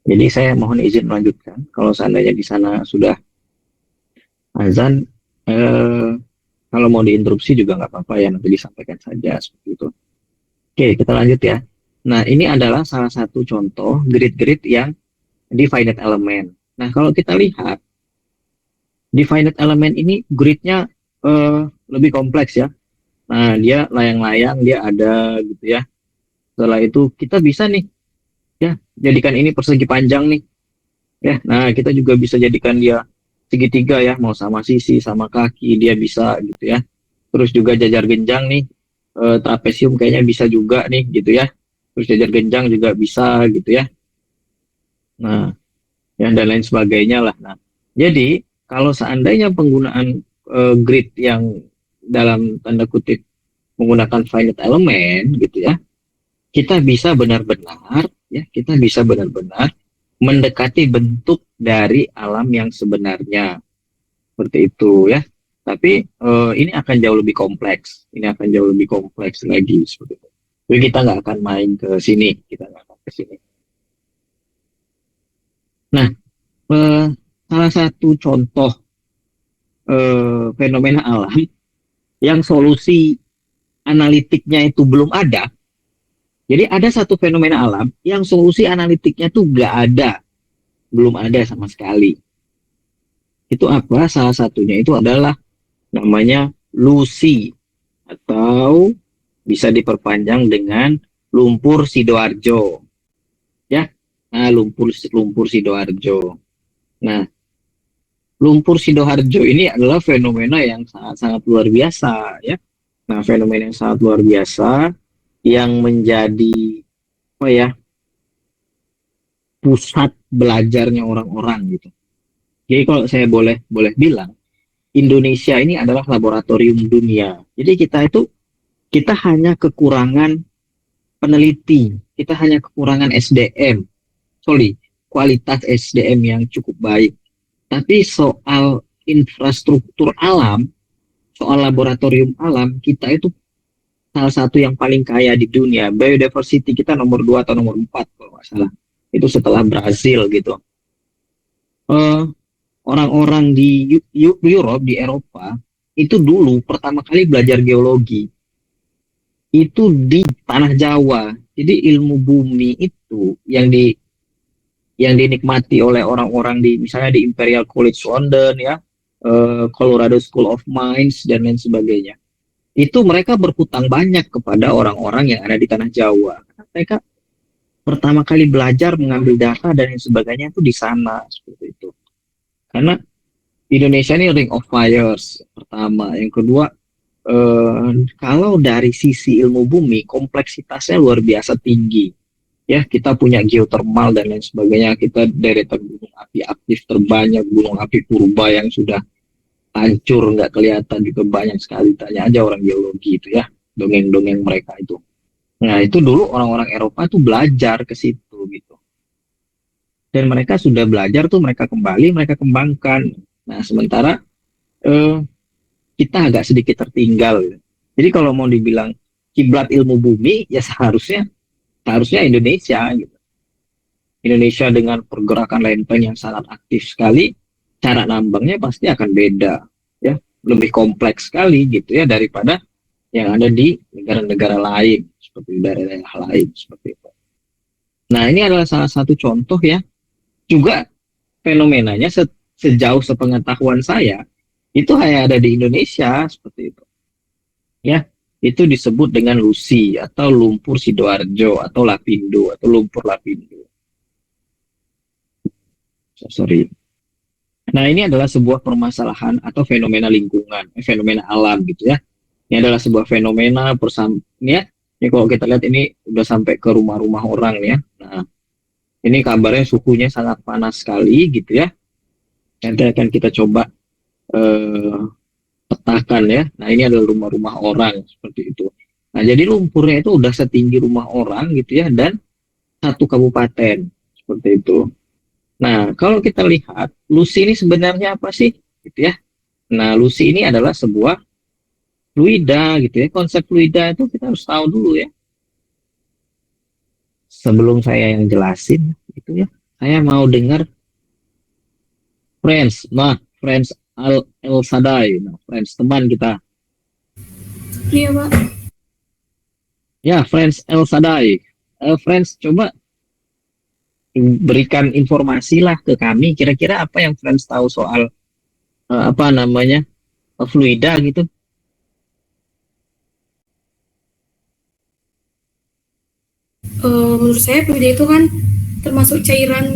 Jadi saya mohon izin melanjutkan. Kalau seandainya di sana sudah azan, eh, kalau mau diinterupsi juga nggak apa-apa ya, nanti disampaikan saja seperti itu. Oke, kita lanjut ya. Nah, ini adalah salah satu contoh grid-grid yang definite element. Nah, kalau kita lihat definite element ini gridnya eh, lebih kompleks ya. Nah, dia layang-layang, dia ada gitu ya. Setelah itu kita bisa nih ya jadikan ini persegi panjang nih ya. Nah, kita juga bisa jadikan dia segitiga ya, mau sama sisi, sama kaki, dia bisa gitu ya. Terus juga jajar genjang nih, trapesium kayaknya bisa juga nih gitu ya. Terus jajar genjang juga bisa gitu ya. Nah, ya dan lain sebagainya lah. Nah, jadi kalau seandainya penggunaan grid yang dalam tanda kutip menggunakan finite element gitu ya, kita bisa benar-benar ya, kita bisa benar-benar mendekati bentuk dari alam yang sebenarnya seperti itu ya. Tapi ini akan jauh lebih kompleks. Ini akan jauh lebih kompleks lagi seperti itu. Jadi kita nggak akan main ke sini, kita nggak akan ke sini. Nah, eh, salah satu contoh fenomena alam yang solusi analitiknya itu belum ada. Jadi ada satu fenomena alam yang solusi analitiknya tuh nggak ada, belum ada sama sekali. Itu apa? Salah satunya itu adalah namanya Lucy atau bisa diperpanjang dengan lumpur Sidoarjo. Ya, nah, lumpur lumpur Sidoarjo. Nah, lumpur Sidoarjo ini adalah fenomena yang sangat-sangat luar biasa ya. Nah, fenomena yang sangat luar biasa yang menjadi apa ya pusat belajarnya orang-orang gitu. Jadi kalau saya boleh boleh bilang, Indonesia ini adalah laboratorium dunia. Jadi kita hanya kekurangan peneliti, kita hanya kekurangan SDM, sorry, kualitas SDM yang cukup baik. Tapi soal infrastruktur alam, soal laboratorium alam, kita itu salah satu yang paling kaya di dunia. Biodiversity kita nomor 2 atau nomor 4 kalau nggak salah. Itu setelah Brazil gitu. Eh, Orang-orang di Europe, di Eropa, itu dulu pertama kali belajar geologi itu di tanah Jawa. Jadi ilmu bumi itu yang dinikmati oleh orang-orang di misalnya di Imperial College London ya, Colorado School of Mines dan lain sebagainya. Itu mereka berhutang banyak kepada orang-orang yang ada di tanah Jawa. Mereka pertama kali belajar mengambil data dan lain sebagainya itu di sana seperti itu. Karena Indonesia ini ring of fires pertama, yang kedua kalau dari sisi ilmu bumi kompleksitasnya luar biasa tinggi ya, kita punya geotermal dan lain sebagainya, kita deretan gunung api aktif terbanyak, gunung api purba yang sudah hancur nggak kelihatan juga banyak sekali, tanya aja orang geologi itu ya, dongeng-dongeng mereka itu. Nah itu dulu orang-orang Eropa tuh belajar ke situ gitu, dan mereka sudah belajar tuh, mereka kembali mereka kembangkan. Nah sementara eh, kita agak sedikit tertinggal gitu. Jadi kalau mau dibilang kiblat ilmu bumi ya seharusnya seharusnya Indonesia gitu. Indonesia dengan pergerakan lempeng yang sangat aktif sekali, cara nambangnya pasti akan beda, ya, lebih kompleks sekali gitu ya daripada yang ada di negara-negara lain seperti daerah-daerah lain seperti itu. Nah ini adalah salah satu contoh ya, juga fenomenanya sejauh sepengetahuan saya itu hanya ada di Indonesia seperti itu, ya. Itu disebut dengan Lucy atau lumpur Sidoarjo atau Lapindo atau lumpur Lapindo. So, sorry. Nah, ini adalah sebuah permasalahan atau fenomena lingkungan, fenomena alam gitu ya. Ini adalah sebuah fenomena ya. Ini kalau kita lihat ini udah sampai ke rumah-rumah orang ya. Nah, ini kabarnya suhunya sangat panas sekali gitu ya. Nanti akan kita coba eh, petakan ya. Nah, ini adalah rumah-rumah orang seperti itu. Nah, jadi lumpurnya itu udah setinggi rumah orang gitu ya, dan satu kabupaten seperti itu. Nah, kalau kita lihat Lucy ini sebenarnya apa sih gitu ya. Nah, Lucy ini adalah sebuah fluida gitu ya. Konsep fluida itu kita harus tahu dulu ya. Sebelum saya yang jelasin gitu ya. Saya mau dengar Friends. Nah, Friends El Sadai. Nah, Friends teman kita. Iya, Pak. Ya, Friends El Sadai. Friends, coba berikan informasi lah ke kami. Kira-kira apa yang Friends tahu soal apa namanya fluida gitu. Menurut saya fluida itu kan termasuk cairan